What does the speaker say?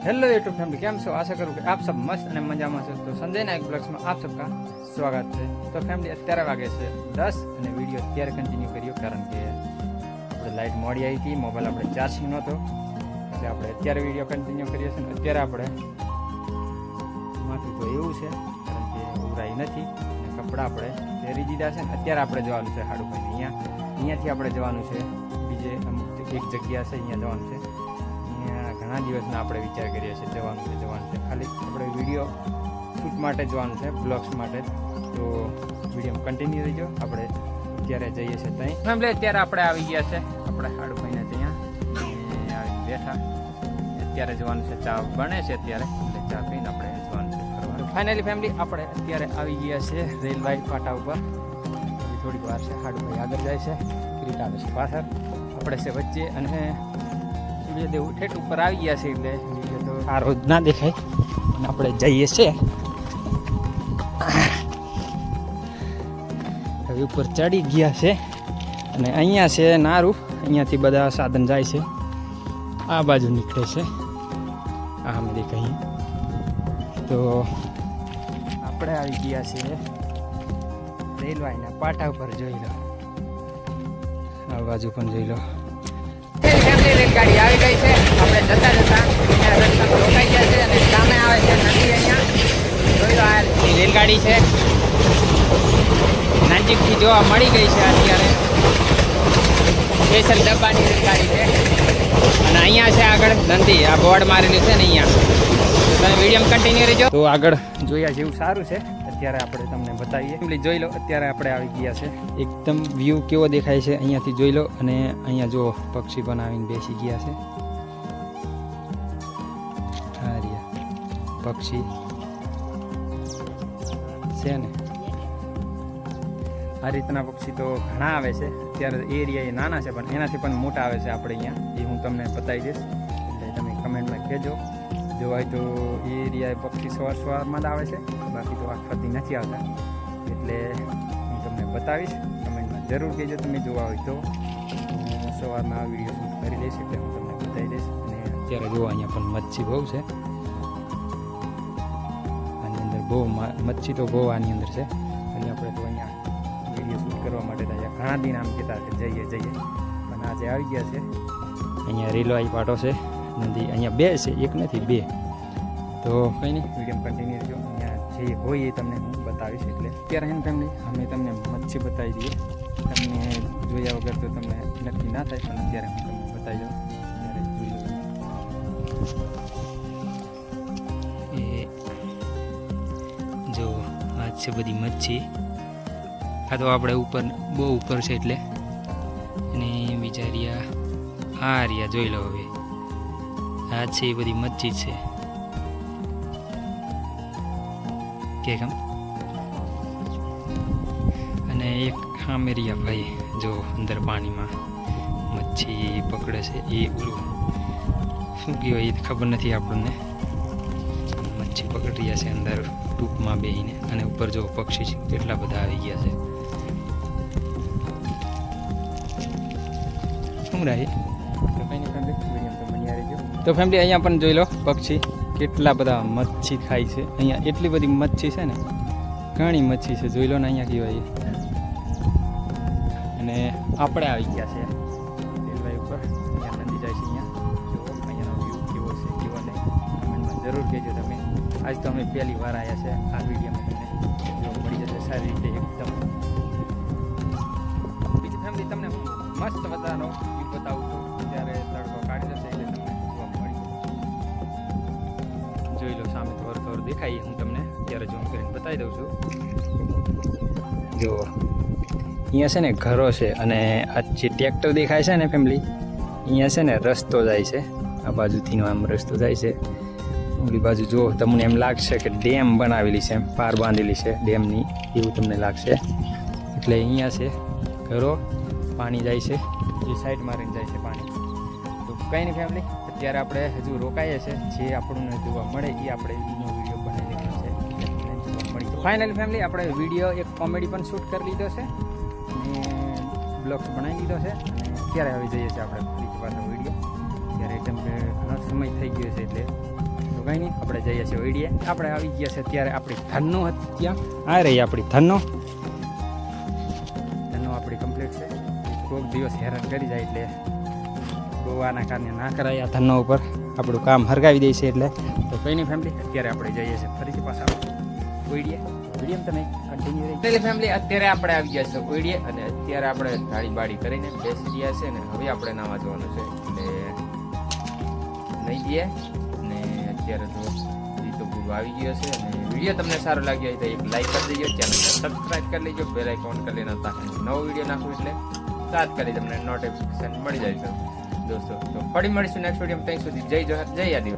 Hello YouTube family, केम छो? आशा करूँ कि आप सब मस्त અને મજામાં છો। તો સંજય નાયક બ્લોગ્સમાં આપ સબકા સ્વાગત છે। તો ફેમિલી અત્યારે વાગે છે 10 અને વિડીયો અત્યારે કન્ટિન્યુ કર્યો કારણ કે આપણે લાઇટ મોડી આવી હતી, મોબાઈલ આપણે ચાર્જિંગ નહોતો, એટલે આપણે અત્યારે વિડીયો કન્ટિન્યુ કરીએ છીએ। અત્યારે આપણે માથું તો એવું છે કારણ કે ઉરાઈ નથી અને કપડાં આપણે પહેરી દીધા છે। અત્યારે આપણે જવાનું છે હાડુભાઈને અહીંયાથી આપણે જવાનું છે બીજે અમુક એક જગ્યા છે, અહીંયા જવાનું છે। ઘણા દિવસના આપણે વિચાર કરીએ છીએ જવાનું છે, ખાલી આપણે વિડીયો શૂટ માટે જવાનું છે, બ્લોગ્સ માટે। તો વિડીયો કન્ટિન્યુ રહીજો। આપણે અત્યારે જઈએ છીએ ત્યાં ફેમિલી, અત્યારે આપણે આવી ગયા છે આપણે હાડુભાઈને ત્યાં આવી બેઠા। અત્યારે જવાનું છે, ચા બને છે અત્યારે, એટલે ચા પીને આપણે જવાનું છે ફરવા। ફાઇનલી ફેમિલી આપણે અત્યારે આવી ગયા છે રેલવે ફાટા ઉપર। થોડીક વાર છે, હાડુભાઈ આગળ જાય છે, ક્રીટ આવે છે પાછળ, આપણે છે વચ્ચે, અને દેવ ઠેઠ ઉપર આવી ગયા છે એટલે વિડીયો તો સારો જ ના દેખાય અને આપણે જઈએ છીએ હવે ઉપર ચડી ગયા છે। અને અહીંયા છે નારું, અહીંયાથી બધા સાધન જાય છે, આ બાજુ નીકળે છે, આ અમે દેખાઈએ। તો આપણે આવી ગયા છીએ રેલવેના પાટા ઉપર, જોઈ લો, આ બાજુ પણ જોઈ લો। રેલગાડી આવી ગઈ છે, આપણે જતા અહીંયા રસ્તામાં રોકાઈ ગયા છે અને સામે આવે છે નદી। અહીંયા જોઈ લો, આ રેલગાડી છે, નજીકથી જોવા મળી ગઈ છે અત્યારે, સ્પેશિયલ ડબ્બાની રેલગાડી છે। અને અહીંયા છે આગળ નંદી, આ બોર્ડ મારેલું છે ને અહીંયા, તમે વિડીયો કન્ટિન્યુ રહેજો। તો આગળ જોયા જેવું સારું છે, અત્યારે આપણે તમને બતાવીએ। જોઈ લો, અત્યારે આપણે આવી ગયા છે, એકદમ વ્યૂ કેવો દેખાય છે અહીંયાથી જોઈ લો। અને અહીંયા જો પક્ષી પણ આવીને બેસી ગયા છે, હા રહ્યા પક્ષી છે ને, આ રીતના પક્ષી તો ઘણા આવે છે। અત્યારે એરિયા એ નાના છે પણ એનાથી પણ મોટા આવે છે આપણે અહીંયા, એ હું તમને બતાવી દઈશ, એટલે તમે કમેન્ટમાં કહેજો। જોવાય તો એ એરિયા પક્ષી સવારમાં જ આવે છે, બાકી તો આખથી નથી આવતા, એટલે હું તમને બતાવીશ, કમેન્ટમાં જરૂર કહેજો તમે જોવા હોય તો। સવારમાં આ વિડીયો શૂટ કરી દઈશ એટલે હું તમને બતાવી દઈશ। અને અત્યારે જો અહીંયા પણ મચ્છી બહુ છે, આની અંદર બહુ મચ્છી તો બહુ આની અંદર છે, એટલે આપણે તો અહીંયા વિડીયો શૂટ કરવા માટે ઘણા દિન આમ કહેતા કે જઈએ પણ આજે આવી ગયા છે। અહીંયા રેલવે પાટો છે, નદી અહીંયા બે છે, એક નથી બે। તો કંઈ નહીં, વિડીયો કન્ટિન્યુ કરજો, અહીંયા જે હોય એ તમને હું બતાવીશ। એટલે અત્યારે એને ફેમિલી અમે તમને મચ્છી બતાવી દઈએ, તમને જોયા વગર તો તમને નક્કી ના થાય, પણ અત્યારે હું તમને બતાવી દઉં, ત્યારે જોઈ લો। એ જો આ છે બધી મચ્છી, આ તો આપણે ઉપર બહુ ઉપર છે એટલે, અને બીજા રહ્યા આ રહ્યા જોઈ લો। હવે આ છે એ બધી મસ્જિદ છે કે કેમ, અને એક ખામેરિયા ભાઈ જો અંદર પાણીમાં મચ્છી પકડે છે, એ ઓલું શું કહેવાય એ ખબર નથી આપણને, મચ્છી પકડી રહ્યા છે અંદર ટૂંકમાં બેહીને। અને ઉપર જો પક્ષી છે કેટલા બધા આવી ગયા છે, શું રહે તો કંઈ નહીં ફેમિલી, તો ફેમિલી અહીંયા પણ જોઈ લો પક્ષી કેટલા બધા મચ્છી ખાય છે। અહીંયા એટલી બધી મચ્છી છે ને, ઘણી મચ્છી છે, જોઈ લો ને અહીંયા કહેવાય। અને આપણે આવી ગયા છે રેલવે ઉપર, અહીંયા નદી જાય છે, અહીંયાનો વ્યૂ કેવો છે કેવો નહીં કમેન્ટમાં જરૂર કહેજો તમે। આજ તો અમે પહેલી વાર આવ્યા છે, આ વિડીયોમાં તમને જોવા મળી જશે સારી રીતે એકદમ। બીજી ફેમિલી તમને હું મસ્ત બધાનો વ્યૂ બતાવું છું, ત્યારે તડકો કાઢી જશે એટલે તમને જોવા મળી જોઈ લો। સામે થોડું દેખાય, હું તમને અત્યારે ઝૂમ કરીને બતાવી દઉં છું। જો અહીંયા છે ને ઘરો છે, અને આ જે ટ્રેક્ટર દેખાય છે ને ફેમિલી, અહીંયા છે ને રસ્તો જાય છે, આ બાજુથીનો આમ રસ્તો જાય છે, ઓલી બાજુ જો તમને એમ લાગશે કે ડેમ બનાવેલી છે, એમ પાર બાંધેલી છે ડેમની, એવું તમને લાગશે। એટલે અહીંયા છે ઘરો, પાણી જાય છે, એ સાઈડ મારીને જાય છે પાણી। તો કંઈ નહીં ફેમિલી, અત્યારે આપણે હજુ રોકાઈએ છીએ, જે આપણને જોવા મળે એ આપણે એનો વિડીયો બનાવી લેવાનો છે, જોવા મળી। તો ફાઇનલી ફેમિલી આપણે વિડીયો એક કોમેડી પણ શૂટ કરી લીધો છે અને બ્લોગ્સ બનાવી લીધો છે, અને અત્યારે આવી જઈએ છીએ આપણે ફરી પાછો વિડીયો, ત્યારે કેમ કે ઘણો સમય થઈ ગયો છે એટલે કંઈ નહીં, આપણે જઈએ છીએ ઓઈડીએ. આપણે આવી ગયા છે અત્યારે આપણી ધનનો ત્યાં આ રહી આપણી ધનનો આપણી કમ્પ્લીટ છે. કોઈક દિવસ હેરાન કરી જાય એટલે ગોવાના કારણે ના કરાય આ ધનનો ઉપર આપણું કામ હરગાવી દે છે એટલે. તો કંઈ નહીં ફેમિલી, અત્યારે આપણે જઈએ છીએ ફરીથી પાછા ઓઈડીએ. વિડીયો તમે કન્ટિન્યુ રહી. એટલે ફેમિલી અત્યારે આપણે આવી ગયા છે ઓઈડીએ અને અત્યારે આપણે ગાડી બાડી કરીને બેસી ગયા છે ને હવે આપણે નાવા જવાનું છે એટલે નહીં જઈએ. અને અત્યારે તો તો પૂરો આવી ગયો છે અને વિડીયો તમને સારો લાગ્યો હોય તો એક લાઈક કરી દેજો, ચેનલને સબસ્ક્રાઈબ કરી લેજો, બેલ આઇકોન કરી લેના તાકે નવો વિડીયો નાખું એટલે તાત્કાલિક તમને નોટિફિકેશન મળી જાય છે દોસ્તો. તો ફરી મળીશું નેક્સ્ટ વિડીયોમાં. ત્યાં સુધી જય જોહાર, જય આદિવાસી.